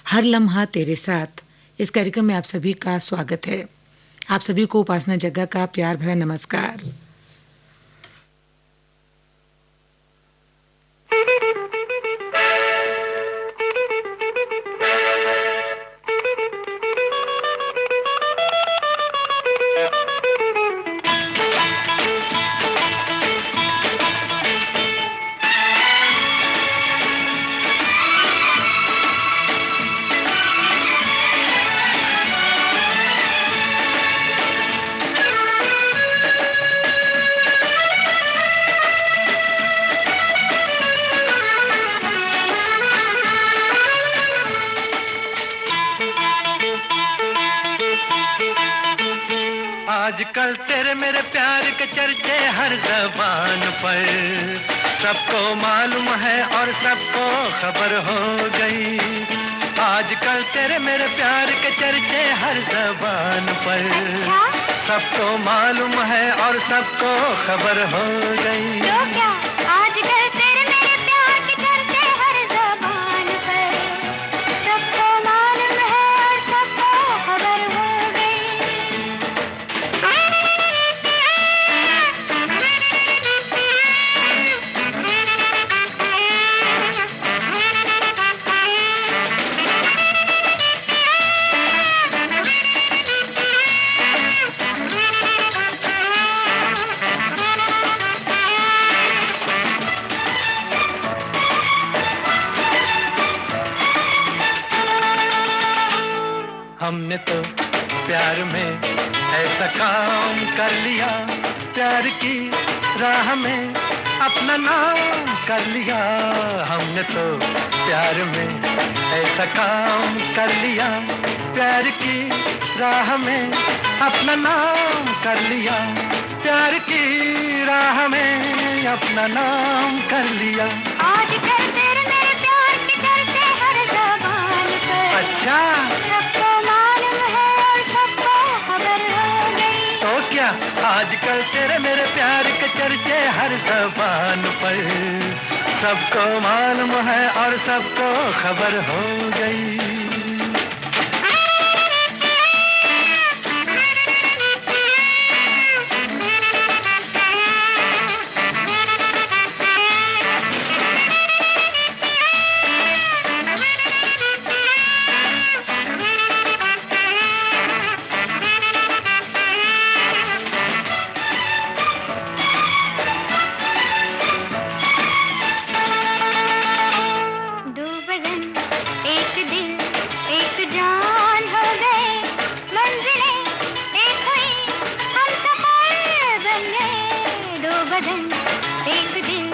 हर लम्हा तेरे साथ। इस कार्यक्रम में आप सभी का स्वागत है। आप सभी को उपासना जग्गा का प्यार भरा नमस्कार। आजकल तेरे मेरे प्यार के चर्चे हर ज़बान पर, सबको मालूम है और सबको खबर हो गई। आजकल तेरे मेरे प्यार के चर्चे हर ज़बान पर, सबको मालूम है और सबको खबर हो गई। तो क्या आजकल तेरे मेरे प्यार के चर्चे हर ज़बान पर, सबको मालूम है और सबको खबर हो गई। हमने तो प्यार में ऐसा काम कर लिया, प्यार की राह में अपना नाम कर लिया। हमने तो प्यार में ऐसा काम कर लिया, प्यार की राह में अपना नाम कर लिया। प्यार की राह में अपना नाम कर लिया। आजकल तेरे मेरे प्यार के चर्चे हर ज़बान पर, अच्छा, सबको मालूम है और सबको खबर हो गई। तो क्या आजकल तेरे मेरे प्यार के चर्चे हर ज़बान पर, सबको मालूम है और सबको खबर हो गई। दो बदन एक दिल एक जान हो गए, मंजिलें एक हुई हम सफर बन गए। दो बदन एक दिल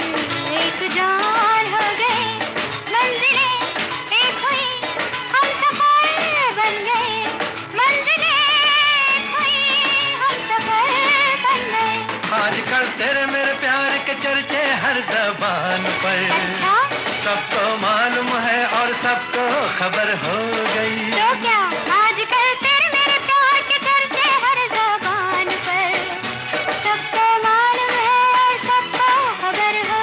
एक जान हो गए, मंजिलें एक हुई हम सफर बन गए। मंजिलें एक हुई हम सफर बन गए। आजकल तेरे मेरे प्यार के चर्चे हर ज़बान पर, अच्छा, सबको मालूम है और सबको खबर हो गई। तो क्या आजकल तेरे मेरे प्यार के चर्चे हर ज़बान पर, सबको मालूम है और सबको खबर हो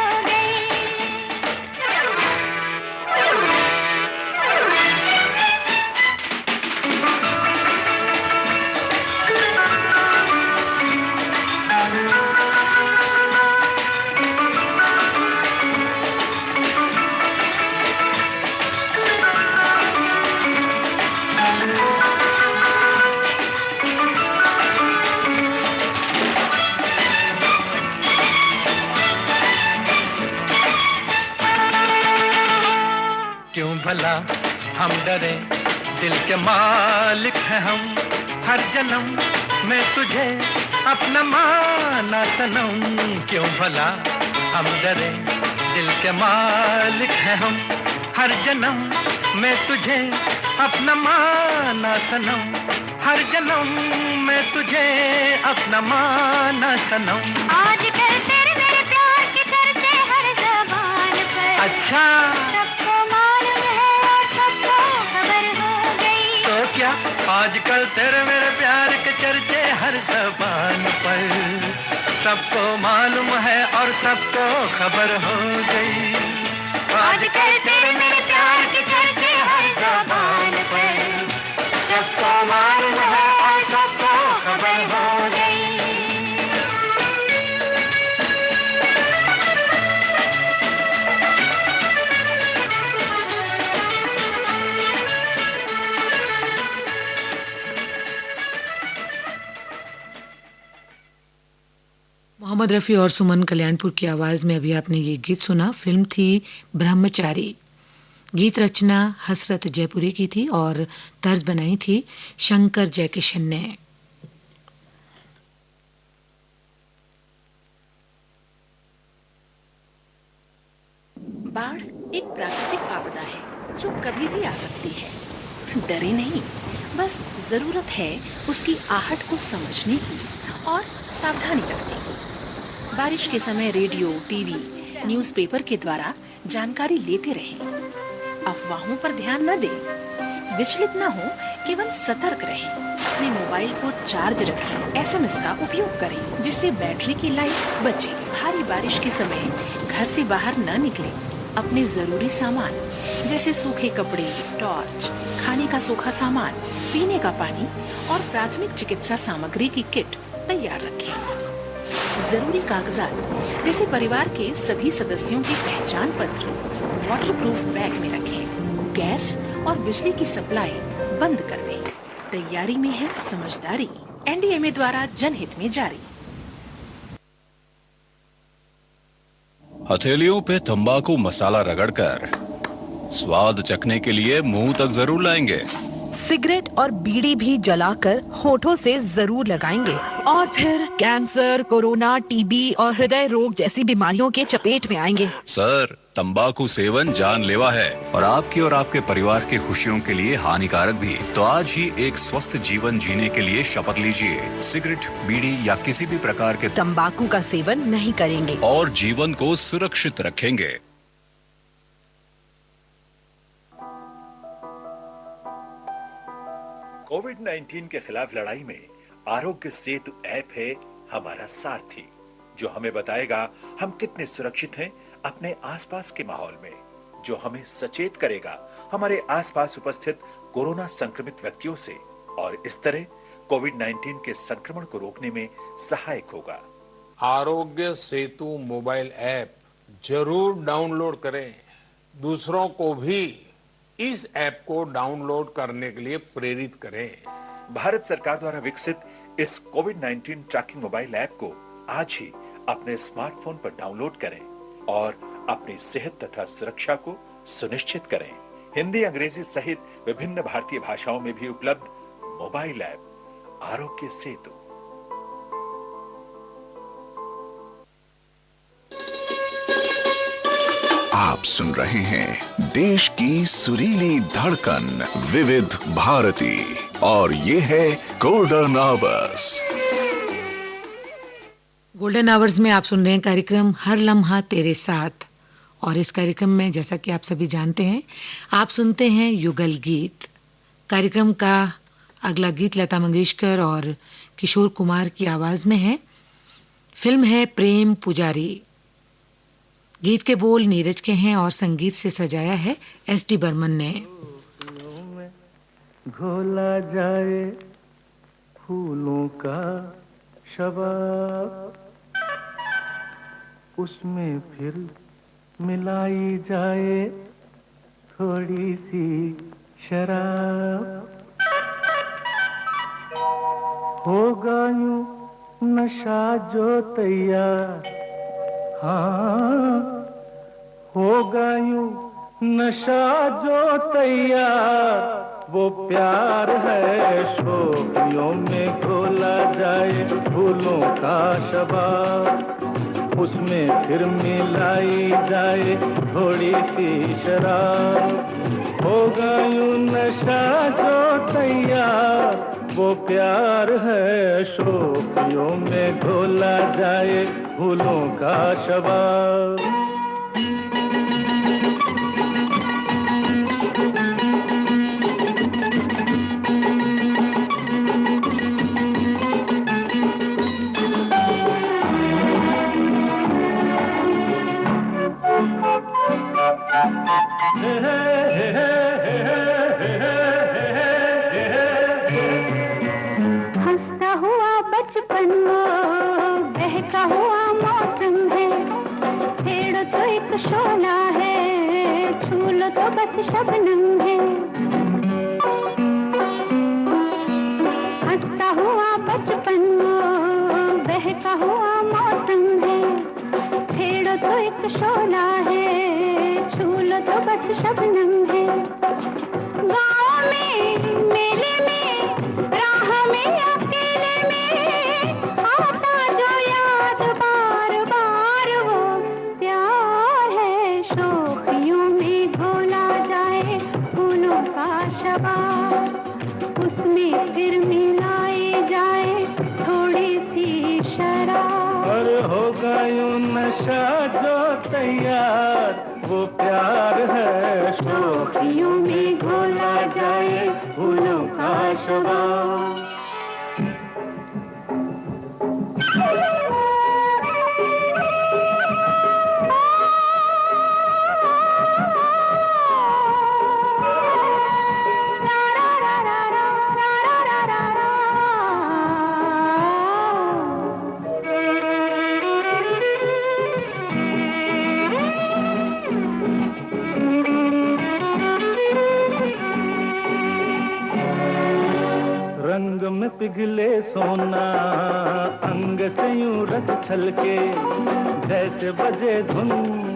क्यों भला हम डरे, दिल के मालिक हैं हम। हर जन्म में तुझे अपना माना सनम। क्यों भला हम डरे, दिल के मालिक हैं हम। हर जन्म में तुझे अपना माना सनम। हर जन्म में तुझे अपना माना सनम। आजकल तेरे मेरे प्यार के चर्चे हर ज़बान पर, अच्छा, सबको मालूम है और सबको खबर हो गई। तो क्या आजकल तेरे मेरे प्यार के चर्चे हर ज़बान पर, सबको मालूम है और सबको खबर हो गई। आजकल तेरे मेरे प्यार के चर्चे हर ज़बान मोहम्मद रफ़ी और सुमन कल्याणपुर की आवाज़ में अभी आपने ये गीत सुना। फिल्म थी ब्रह्मचारी। गीत रचना हसरत जयपुरी की थी और तर्ज बनाई थी शंकर जयकिशन ने। बाढ़ एक प्राकृतिक आपदा है जो कभी भी आ सकती है। डरे नहीं, बस जरूरत है उसकी आहट को समझने की और सावधानी रखने की। बारिश के समय रेडियो, टीवी, न्यूज़पेपर के द्वारा जानकारी लेते रहें। अफवाहों पर ध्यान न दें, विचलित न हो, केवल सतर्क रहें। अपने मोबाइल को चार्ज रखें, एसएमएस का उपयोग करें जिससे बैटरी की लाइफ बचे। भारी बारिश के समय घर से बाहर न निकलें। अपने जरूरी सामान जैसे सूखे कपड़े, टॉर्च, खाने का सूखा सामान, पीने का पानी और प्राथमिक चिकित्सा सामग्री की किट तैयार रखें। जरूरी कागजात जैसे परिवार के सभी सदस्यों के पहचान पत्र वाटरप्रूफ बैग में रखें। गैस और बिजली की सप्लाई बंद कर दें। तैयारी में है समझदारी। एनडीएमए द्वारा जनहित में जारी। हथेलियों पे तंबाकू मसाला रगड़कर स्वाद चखने के लिए मुंह तक जरूर लाएंगे। सिगरेट और बीड़ी भी जलाकर होठों से जरूर लगाएंगे और फिर कैंसर, कोरोना, टीबी और हृदय रोग जैसी बीमारियों के चपेट में आएंगे। सर, तंबाकू सेवन जानलेवा है और आपकी और आपके परिवार की खुशियों के लिए हानिकारक भी। तो आज ही एक स्वस्थ जीवन जीने के लिए शपथ लीजिए। सिगरेट, बीड़ी या किसी भी प्रकार के तंबाकू का सेवन नहीं करेंगे और जीवन को सुरक्षित रखेंगे। कोविड-19 के खिलाफ लड़ाई में आरोग्य सेतु ऐप है हमारा सारथी, जो हमें बताएगा हम कितने सुरक्षित हैं अपने आसपास के माहौल में, जो हमें सचेत करेगा हमारे आसपास उपस्थित कोरोना संक्रमित व्यक्तियों से और इस तरह कोविड-19 के संक्रमण को रोकने में सहायक होगा। आरोग्य सेतु मोबाइल ऐप जरूर डाउनलोड करें। दूसरों को भी इस ऐप को डाउनलोड करने के लिए प्रेरित करें। भारत सरकार द्वारा विकसित इस कोविड-19 ट्रैकिंग मोबाइल ऐप को आज ही अपने स्मार्टफोन पर डाउनलोड करें और अपनी सेहत तथा सुरक्षा को सुनिश्चित करें। हिंदी, अंग्रेजी सहित विभिन्न भारतीय भाषाओं में भी उपलब्ध मोबाइल ऐप आरोग्य सेतु। आप सुन रहे हैं देश की सुरीली धड़कन विविध भारती और ये है गोल्डन आवर्स। गोल्डन आवर्स में आप सुन रहे हैं कार्यक्रम हर लम्हा तेरे साथ। और इस कार्यक्रम में जैसा कि आप सभी जानते हैं, आप सुनते हैं युगल गीत। कार्यक्रम का अगला गीत लता मंगेशकर और किशोर कुमार की आवाज में है। फिल्म है प्रेम पुजारी। गीत के बोल नीरज के हैं और संगीत से सजाया है एस.डी. बर्मन ने। घोला जाए फूलों का शबाब, उसमें फिर मिलाई जाए थोड़ी सी शराब। होगा यूं नशा जो तैयार, हाँ होगा यूं नशा जो तैयार, वो प्यार है शोखियों में घोला जाए फूलों का शबाब, उसमें फिर मिलाई जाए थोड़ी सी शराब। होगा यूं नशा जो तैयार, वो प्यार है शोखियों में घोला जाए फूलों का शबाब। हंसता हुआ बचपन वो बहका हुआ मौसम है, छेड़ो तो एक शोला है, छू लो तो बस शबनम है। हंसता हुआ बचपन वो बहका हुआ मौसम एक शोला है, छू लो तो बस शबनम है। गाँव में मेले में राह में अकेले में आता जो याद बार बार वो प्यार है। शोखियों में घोला जाए फूलों का शबाब, उसमें फिर मिलाई जाए थोड़ी सी शराब। और होगा यूं नशा जो तैयार, वो प्यार है। शोखियों में घोला जाए फूलों का शबाब। रंग में पिघले सोना, अंग से यूं रस छलके, जैसे बजे धुन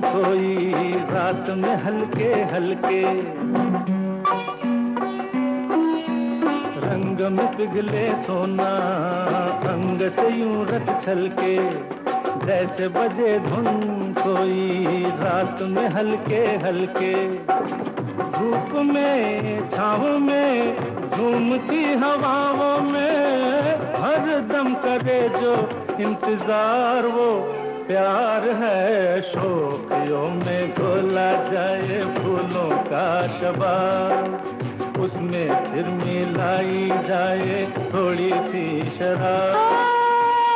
कोई रात में हल्के हल्के। रंग में पिघले सोना, अंग से यूं रस छलके, जैसे बजे धुन कोई रात में हल्के हल्के। धूप में छाँव में झूमती हवाओं में हर दम करे जो इंतजार, वो प्यार है। शोखियों में घोला जाए फूलों का शबाब, उसमें फिर मिलाई जाए थोड़ी सी शराब।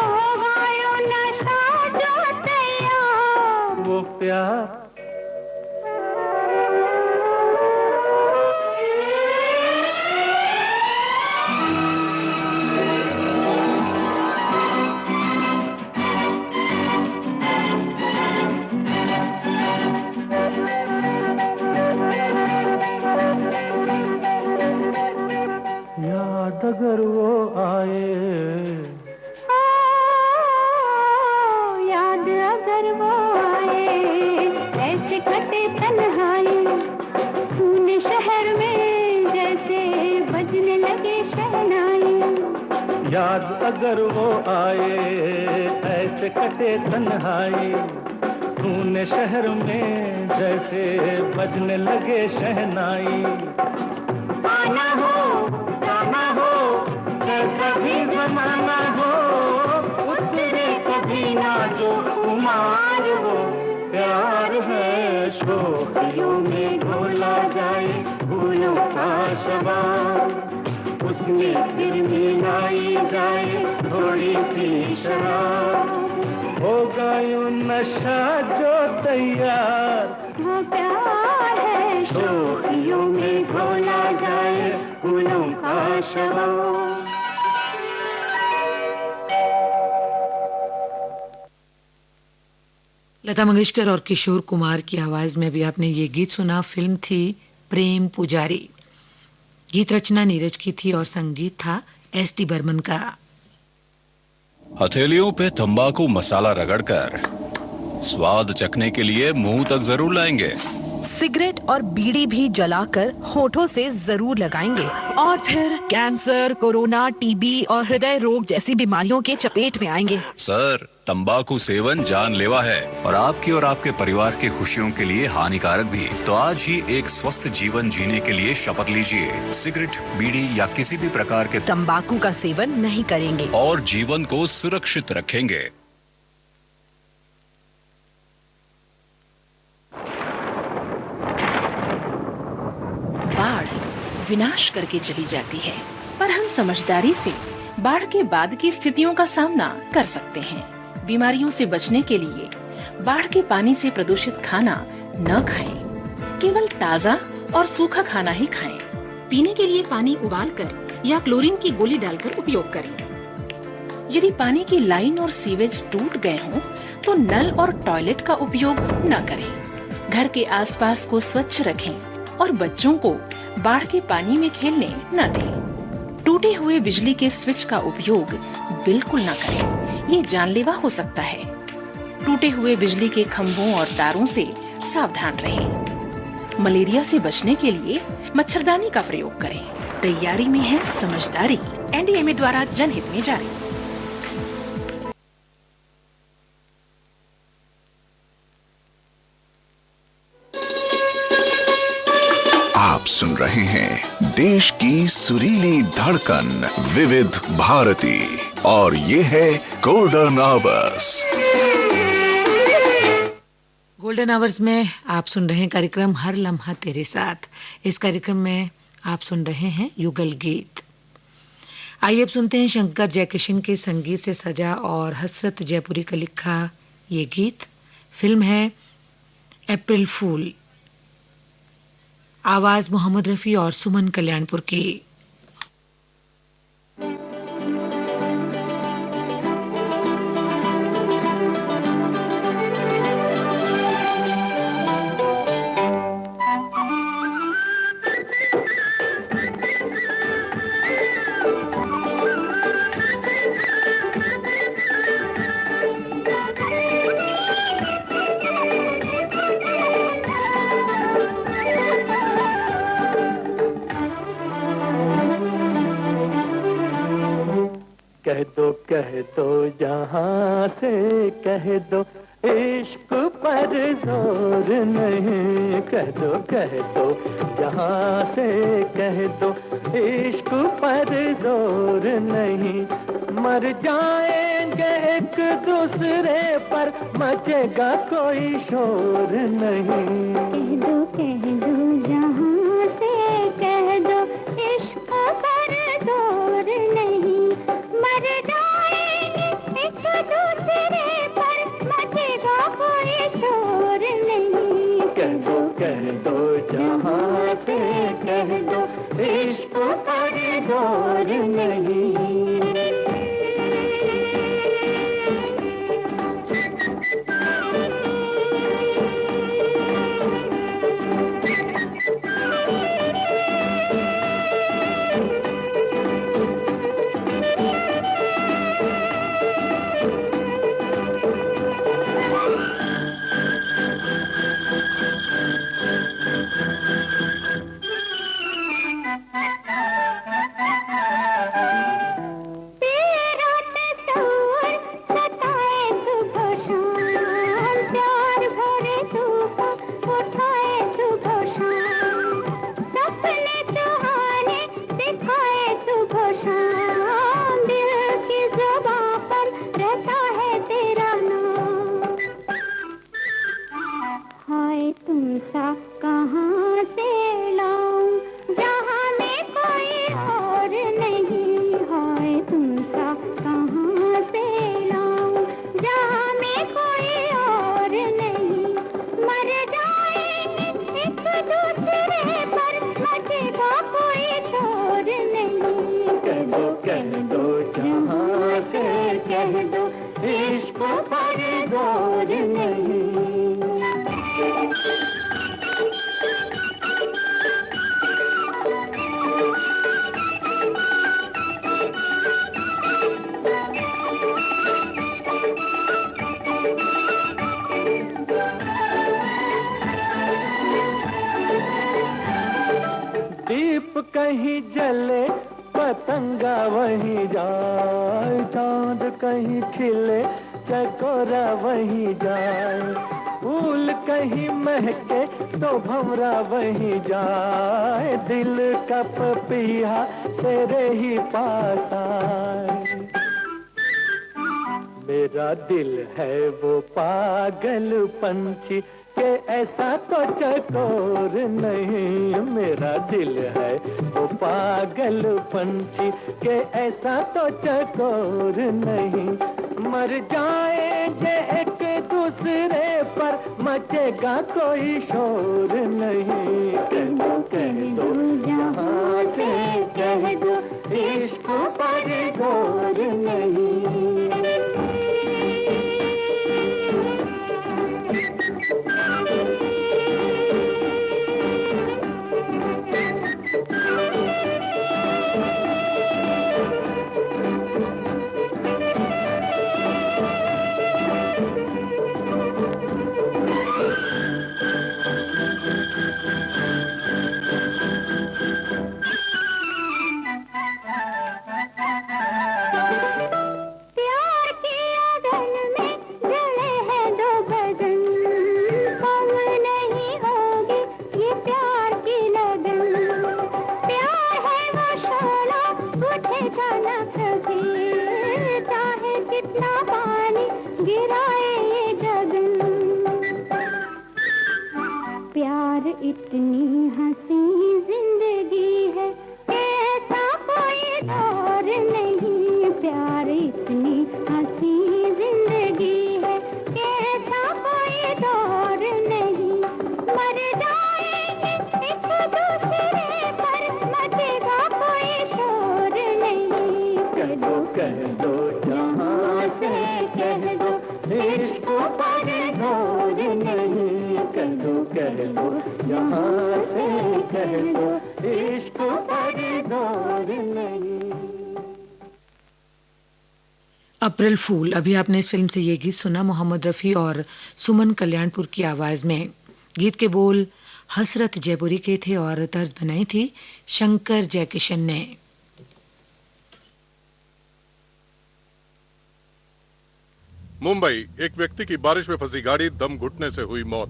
होगा यूं नशा जो तैयार, वो प्यार याद अगर वो आए, याद अगर वो आए, ऐसे कटे तन्हाई सुने शहर में जैसे बजने लगे शहनाई। याद अगर वो आए, ऐसे कटे तन्हाई तूने शहर में जैसे बजने लगे शहनाई। आना हो जाना हो कैसा भी जमाना हो, उतरे कभी ना जो कुमार, वो प्यार है। शोखियों में घोला जाए फूलों का शबाब, उसमें फिर मिलाई जाए थोड़ी सी शराब। होगा यूं नशा जो तैयार, वो प्यार है। शोखियों में घोला जाए फूलों का शबाब। लता मंगेशकर और किशोर कुमार की आवाज में भी आपने ये गीत सुना। फिल्म थी प्रेम पुजारी। गीत रचना नीरज की थी और संगीत था एस.डी. बर्मन का। हथेलियों पे तंबाकू मसाला रगड़कर स्वाद चखने के लिए मुंह तक जरूर लाएंगे। सिगरेट और बीड़ी भी जलाकर होठों से जरूर लगाएंगे और फिर कैंसर, कोरोना, टीबी और हृदय रोग जैसी बीमारियों के चपेट में आएंगे। सर, तंबाकू सेवन जानलेवा है और आपके परिवार की खुशियों के लिए हानिकारक भी। तो आज ही एक स्वस्थ जीवन जीने के लिए शपथ लीजिए। सिगरेट, बीड़ी या किसी भी प्रकार के तंबाकू का सेवन नहीं करेंगे और जीवन को सुरक्षित रखेंगे। बाढ़ विनाश करके चली जाती है, पर हम समझदारी से बाढ़ के बाद की स्थितियों का सामना कर सकते हैं। बीमारियों से बचने के लिए बाढ़ के पानी से प्रदूषित खाना न खाएं। केवल ताज़ा और सूखा खाना ही खाएं। पीने के लिए पानी उबालकर या क्लोरीन की गोली डालकर उपयोग करें। यदि पानी की लाइन और सीवेज टूट गए हों, तो नल और टॉयलेट का उपयोग न करें। घर के आसपास को स्वच्छ रखें और बच्चों को बाढ़ के पानी में खेलने न दें। टूटे हुए बिजली के स्विच का उपयोग बिल्कुल न करें, ये जानलेवा हो सकता है। टूटे हुए बिजली के खंभों और तारों से सावधान रहें। मलेरिया से बचने के लिए मच्छरदानी का प्रयोग करें। तैयारी में है समझदारी। एनडीएमए द्वारा जनहित में जारी। आप सुन रहे हैं देश की सुरीली धड़कन विविध भारती और ये है गोल्डन आवर्स। गोल्डन आवर्स में आप सुन रहे हैं कार्यक्रम हर लम्हा तेरे साथ। इस कार्यक्रम में आप सुन रहे हैं युगल गीत। आइए अब सुनते हैं शंकर जयकिशन के संगीत से सजा और हसरत जयपुरी का लिखा ये गीत। फिल्म है अप्रैल फूल। आवाज मोहम्मद रफी और सुमन कल्याणपुर की। कह दो जहां से कह दो इश्क पर जोर नहीं। कह दो जहां से कह दो इश्क पर जोर नहीं। मर जाएंगे एक दूसरे पर मचेगा कोई शोर नहीं। कह दो जहां से कह दो इश्क पर जोर नहीं। मर जाएंगे एक दूसरे पर मचेगा कोई शोर नहीं। कह दो जहां से कह दो इश्क पर जोर नहीं। कहीं जले पतंगा वहीं जाए। चांद कहीं खिले चकोरा वहीं जाए। फूल कहीं महके तो भंवरा वहीं जाए। दिल का पपीहा तेरे ही पास आए। मेरा दिल है वो पागल पंछी के ऐसा तो चकोर नहीं। मेरा दिल है वो पागल पंछी के ऐसा तो चकोर नहीं। मर जाएंगे एक दूसरे पर मचेगा कोई शोर नहीं। कह दो जहां से कह दो इश्क पर जोर नहीं। इतनी हंसी जिंदगी है कि ऐसा कोई दौर नहीं, प्यार इतनी हंसी जिंदगी है कि ऐसा कोई दौर नहीं। मर जाएंगे एक दूसरे पर, मचेगा कोई शोर नहीं। कह दो जहां से कह दो, इश्क पर जोर नहीं। कह दो जहां से कह दो, इश्क पर जोर नहीं। अप्रैल फूल, अभी आपने इस फिल्म से ये गीत सुना मोहम्मद रफ़ी और सुमन कल्याणपुर की आवाज में। गीत के बोल हसरत जयपुरी के थे और तर्ज बनाई थी शंकर जयकिशन ने। मुंबई, एक व्यक्ति की बारिश में फंसी गाड़ी दम घुटने से हुई मौत।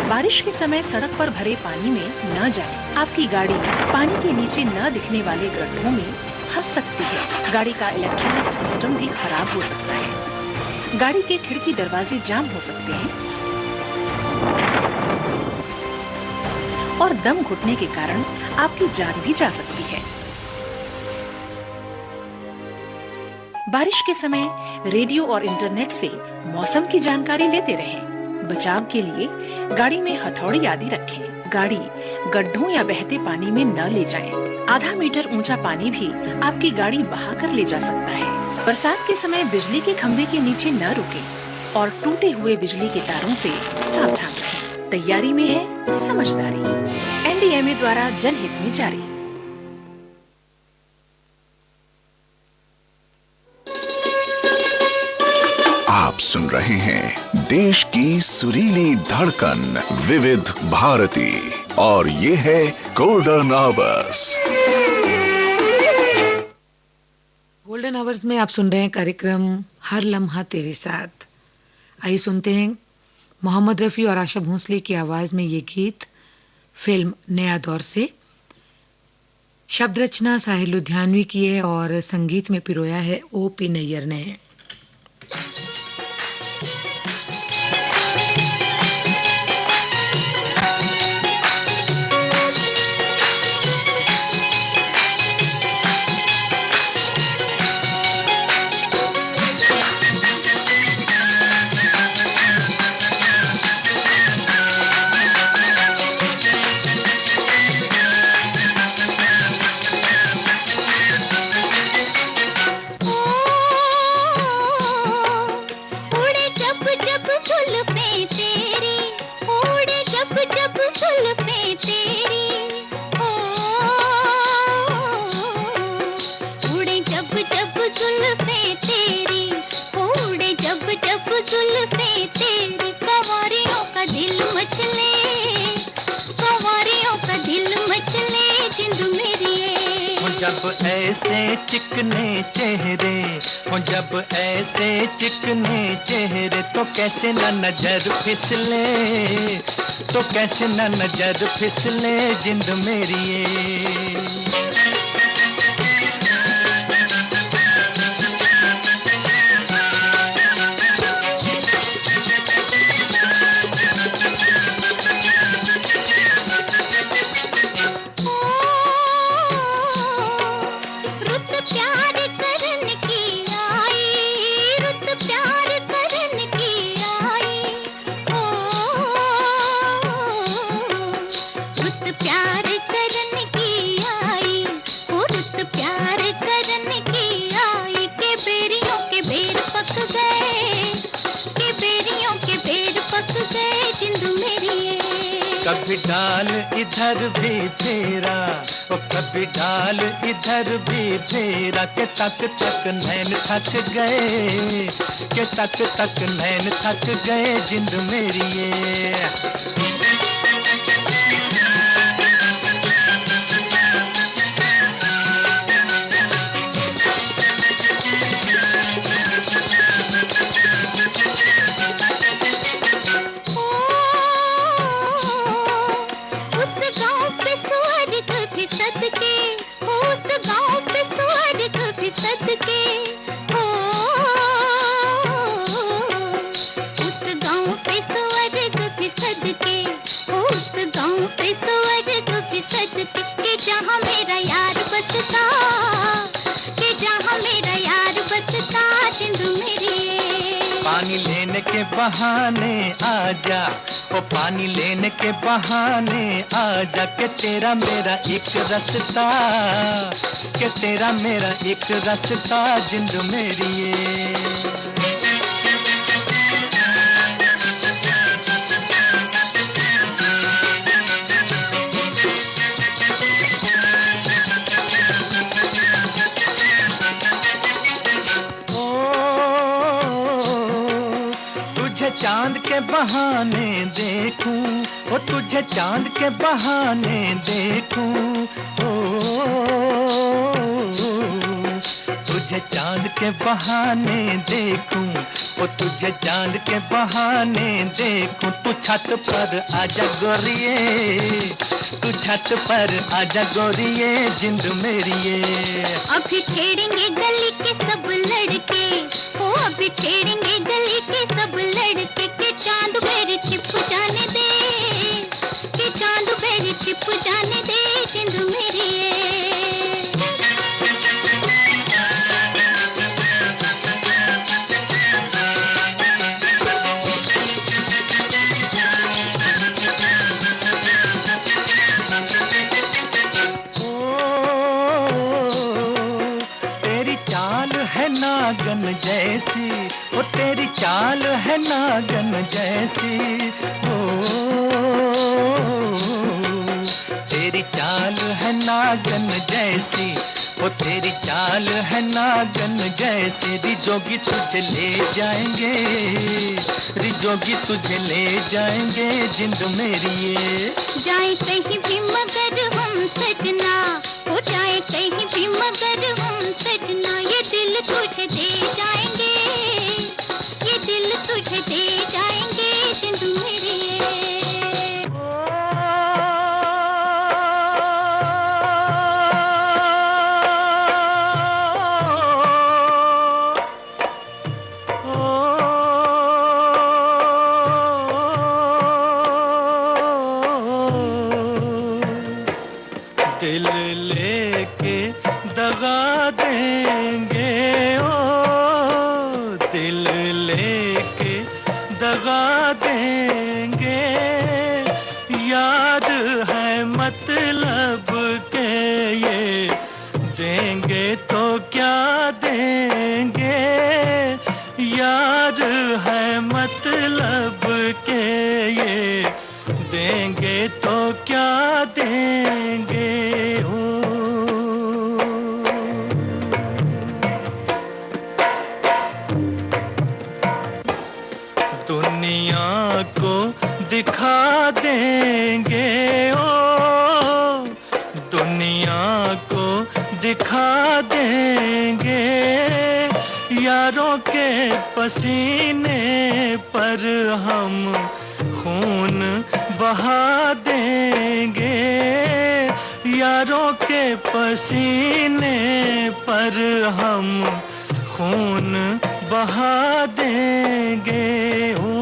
बारिश के समय सड़क पर भरे पानी में न जाएं। आपकी गाड़ी पानी के नीचे न दिखने वाले गड्ढों में फंस सकती है। गाड़ी का इलेक्ट्रॉनिक सिस्टम भी खराब हो सकता है। गाड़ी के खिड़की दरवाजे जाम हो सकते हैं और दम घुटने के कारण आपकी जान भी जा सकती है। बारिश के समय रेडियो और इंटरनेट से मौसम की जानकारी लेते रहें। बचाव के लिए गाड़ी में हथौड़ी आदि रखें। गाड़ी गड्ढों या बहते पानी में न ले जाएं। आधा मीटर ऊंचा पानी भी आपकी गाड़ी बहा कर ले जा सकता है। बरसात के समय बिजली के खंभे के नीचे न रुकें और टूटे हुए बिजली के तारों से सावधान रहें। तैयारी में है समझदारी। एनडीएमए द्वारा जनहित में जारी। आप सुन रहे हैं देश की सुरीली धड़कन विविध भारती और ये है गोल्डन आवर्स। गोल्डन आवर्स में आप सुन रहे हैं कार्यक्रम हर लम्हा तेरे साथ। आइए सुनते हैं मोहम्मद रफ़ी और आशा भोसले की आवाज में ये गीत फिल्म नया दौर से। शब्द रचना साहिल लुधियानवी की है और संगीत में पिरोया है ओपी नैयर ने। जब ऐसे चिकने चेहरे हो, जब ऐसे चिकने चेहरे तो कैसे न नजर फिसले, तो कैसे न नजर फिसले जिंद मेरी ये। कभी डाल इधर भी फेरा, ओ कभी डाल इधर भी फेरा, के तक तक नैन थक गए, के तक तक नैन थक गए जिंद मेरी ये। उस गांव पे स्वर्ग फिसद के, मेरा यार बसता, कि जहाँ मेरा यार बसता जिंद मेरी ये। पानी लेने के बहाने आजा, ओ पानी लेने के बहाने आजा, के तेरा मेरा एक रास्ता, के तेरा मेरा एक रास्ता जिंद मेरी ये। चांद के बहाने देखूं, ओ तुझे चांद के बहाने देखूं, ओ तुझे चांद के बहाने देखूं, ओ तुझे चांद के बहाने देखूं। तू छत पर आजा गोरिये, तू छत पर आजा गोरिये जिंद मेरी ये। अभी छेड़ेंगे गली के सब लड़के, ओ अभी छेड़ेंगे गली के सब लड़के, के चांद मेरे छिप जाने दे, के चांद मेरे छिप जाने दे जिंद मेरी ये। नागन जैसी, ओ तेरी चाल है नागन जैसी, ओ तेरी चाल है नागन जैसी, ओ तेरी चाल है नागन जैसी। रिजोगी तुझे ले जाएंगे, रिजोगी तुझे ले जाएंगे जिंद मेरी ये। जाए कहीं भी मगर हम सजना, हो जाए कहीं भी मगर हम सजना, ये दिल तुझे दे जाएंगे, ये दिल तुझे दे जाएंगे जिंद मेरी ये। दिल लेके दगा देंगे, ओ दिल लेके दगा देंगे, याद है मतलब के ये देंगे तो क्या देंगे, याद है मतलब के ये देंगे तो क्या देंगे। दुनिया को दिखा देंगे, ओ दुनिया को दिखा देंगे, यारों के पसीने पर हम खून बहा देंगे, यारों के पसीने पर हम खून बहा देंगे। ओ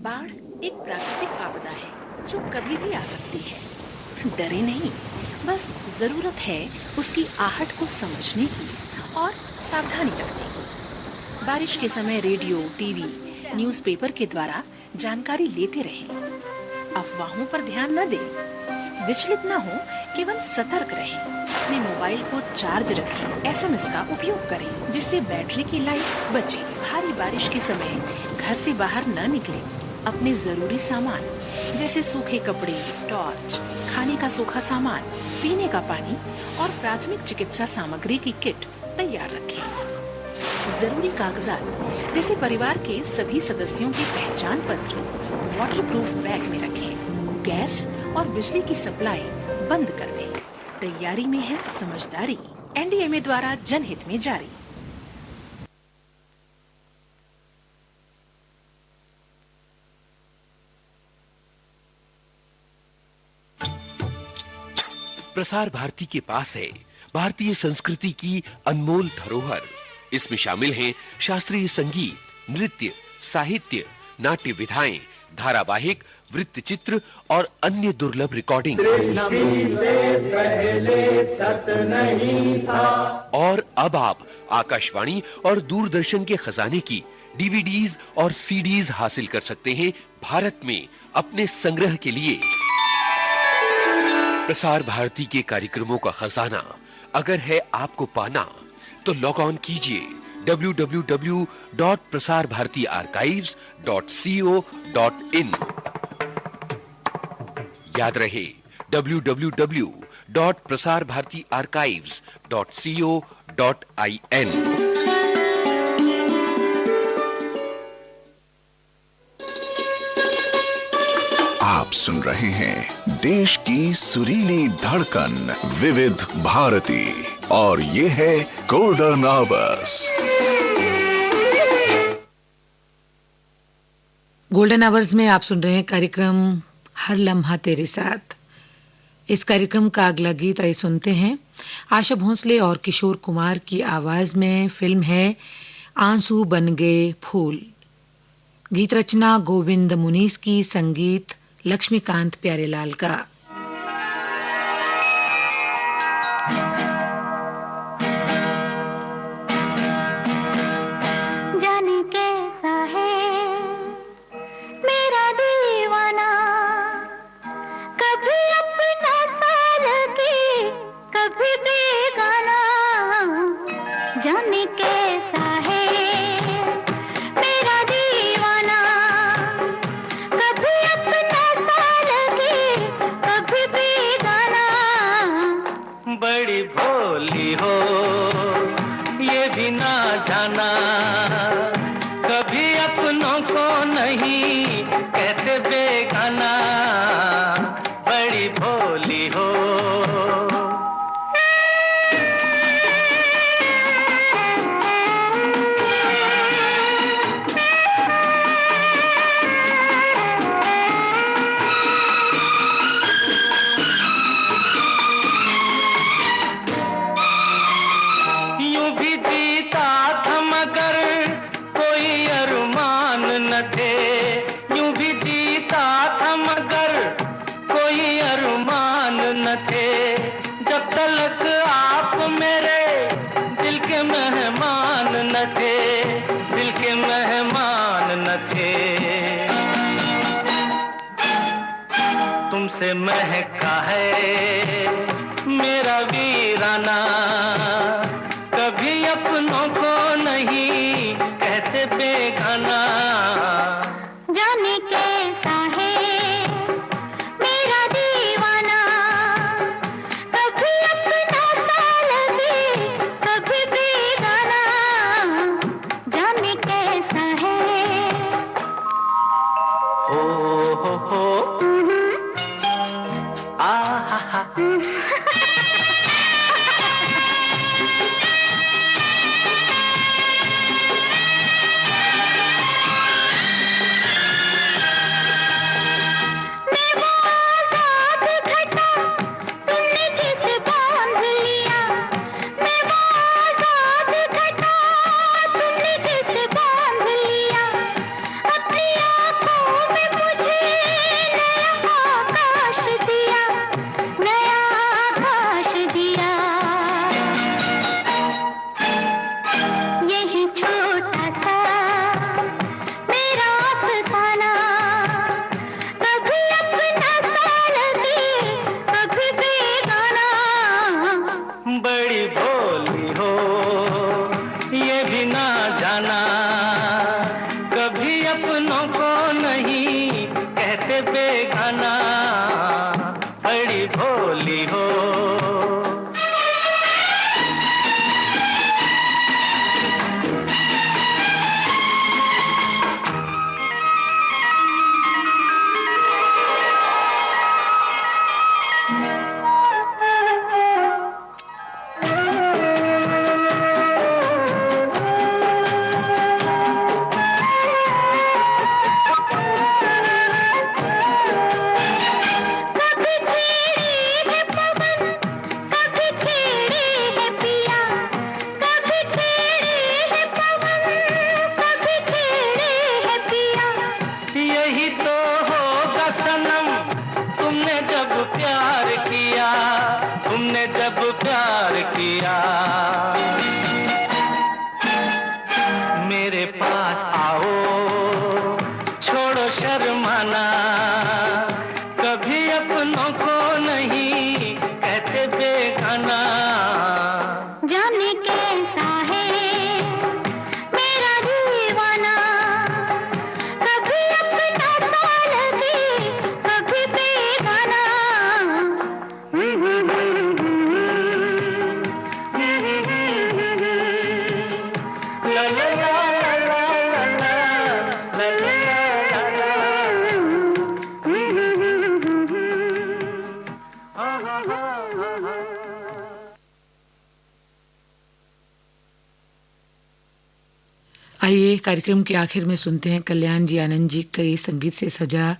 बाढ़ एक प्राकृतिक आपदा है जो कभी भी आ सकती है। डरे नहीं, बस जरूरत है उसकी आहट को समझने की और सावधानी रखने की। बारिश के समय रेडियो, टीवी, न्यूज़पेपर के द्वारा जानकारी लेते रहें। अफवाहों पर ध्यान न दें, विचलित न हो, केवल सतर्क रहें। अपने मोबाइल को चार्ज रखें, एसएमएस का उपयोग करें जिससे बैटरी की लाइफ बचे। भारी बारिश के समय घर से बाहर न निकलें। अपने जरूरी सामान जैसे सूखे कपड़े, टॉर्च, खाने का सूखा सामान, पीने का पानी और प्राथमिक चिकित्सा सामग्री की किट तैयार रखें। जरूरी कागजात जैसे परिवार के सभी सदस्यों के पहचान पत्र वाटरप्रूफ बैग में रखें। गैस और बिजली की सप्लाई बंद कर दें। तैयारी में है समझदारी। एनडीएमए द्वारा जनहित में जारी। प्रसार भारती के पास है भारतीय संस्कृति की अनमोल धरोहर। इसमें शामिल हैं शास्त्रीय संगीत, नृत्य, साहित्य, नाट्य विधाएं, धारावाहिक, वृत्तचित्र और अन्य दुर्लभ रिकॉर्डिंग। और अब आप आकाशवाणी और दूरदर्शन के खजाने की डीवीडीज और सीडीज हासिल कर सकते हैं भारत में अपने संग्रह के लिए। प्रसार भारती के कार्यक्रमों का खजाना अगर है आपको पाना, तो लॉग ऑन कीजिए www.prasarbhartiarchives.co.in। याद रहे www.prasarbhartiarchives.co.in। आप सुन रहे हैं देश की सुरीली धड़कन विविध भारती और ये है गोल्डन आवर्स। गोल्डन आवर्स में आप सुन रहे हैं कार्यक्रम हर लम्हा तेरे साथ। इस कार्यक्रम का अगला गीत आइए सुनते हैं। आशा भोंसले और किशोर कुमार की आवाज में फिल्म है आंसू बन गए फूल। गीत रचना गोविंद मुनीस की, संगीत लक्ष्मीकांत प्यारेलाल का। जाने कैसा है मेरा दीवाना, कभी अपना सा लगे कभी बेगाना। जाने कैसा है मेरा दीवाना, कभी अपना सा लगे कभी बेगाना। बड़ी भोली हो ये भी ना जाना, कभी अपनों को नहीं कहते बेगाना। बड़ी भोली हो। यूं भी जीता था मगर कोई अरमान न थे। यूं भी जीता था मगर कोई अरमान न थे। जब तक आप मेरे दिल के मेहमान न थे, दिल के मेहमान न थे। तुमसे महका है मेरा वीराना, कभी अपनों को नहीं कहते बेगाना। जाने कैसा है मेरा दीवाना, कभी अपना सा लगे कभी बेगाना। जाने कैसा है। ओ हो आ हा हा। मैं वो आजाद घटा तुमने जिसे बांध लिया। मैं वो आजाद घटा तुमने जिसे बांध लिया। अपनी आंखों में मुझे नया आकाश दिया, नया आकाश दिया। यही छोटा सा मेरा अफसाना, कभी अपना सा लगे कभी बेगाना। बड़ी भोली हो ये भी ना जाना, कभी अपनों को नहीं कहते बेगाना। बड़ी भोली हो। जब प्यार किया। मेरे पास आओ, छोड़ो शर्माना, कभी अपनों को नहीं कहते बेगाना। जाने कैसा है मेरा दीवाना, कभी अपना सा लगे कभी बेगाना। ला ला ला ला ला ला ला। आइए कार्यक्रम के आखिर में सुनते हैं कल्याण जी आनंद जी के संगीत से सजा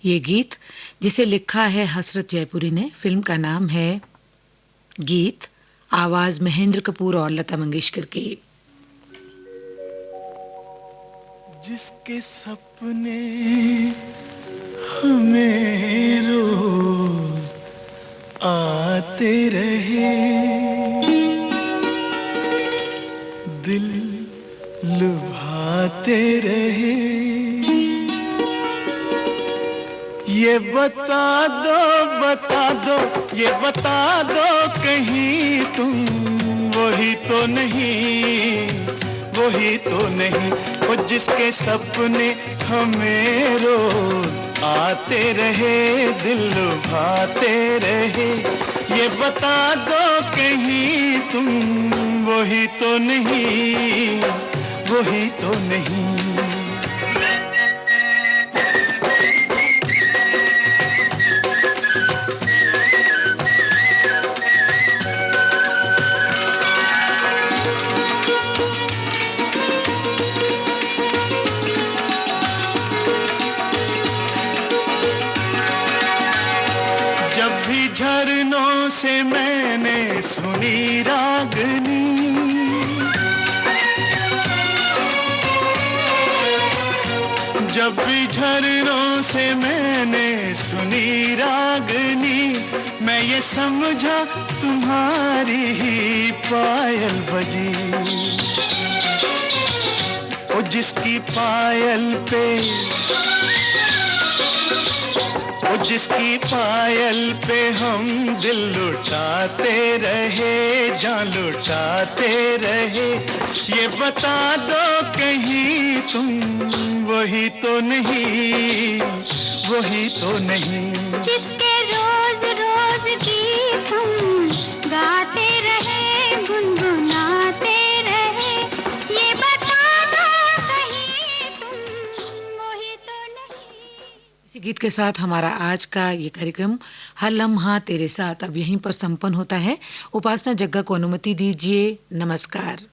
ये गीत, जिसे लिखा है हसरत जयपुरी ने। फिल्म का नाम है गीत, आवाज महेंद्र कपूर और लता मंगेशकर की। जिसके सपने हमें रोज आते रहे, दिल लुभाते रहे, ये बता दो, ये बता दो कहीं तुम वही तो नहीं, वही तो नहीं। वो जिसके सपने हमें रोज आते रहे, दिल लुभाते रहे, ये बता दो कहीं तुम वही तो नहीं, वही तो नहीं। जब भी झरनों से मैंने सुनी रागनी, जब भी झरनों से मैंने सुनी रागनी, मैं ये समझा तुम्हारी ही पायल बजी। ओ जिसकी पायल पे, ओ जिसकी पायल पे हम दिल लुटाते रहे, जान लुटाते रहे, ये बता दो कहीं तुम वही तो नहीं, वही तो नहीं। जिसके रोज रोज गीत हम गाते रहे, गुनगुनाते रहे, ये बता दो कहीं तुम वही तो नहीं। इसी गीत के साथ हमारा आज का ये कार्यक्रम हर लम्हा तेरे साथ अब यहीं पर संपन्न होता है। उपासना जग्गा को अनुमति दीजिए। नमस्कार।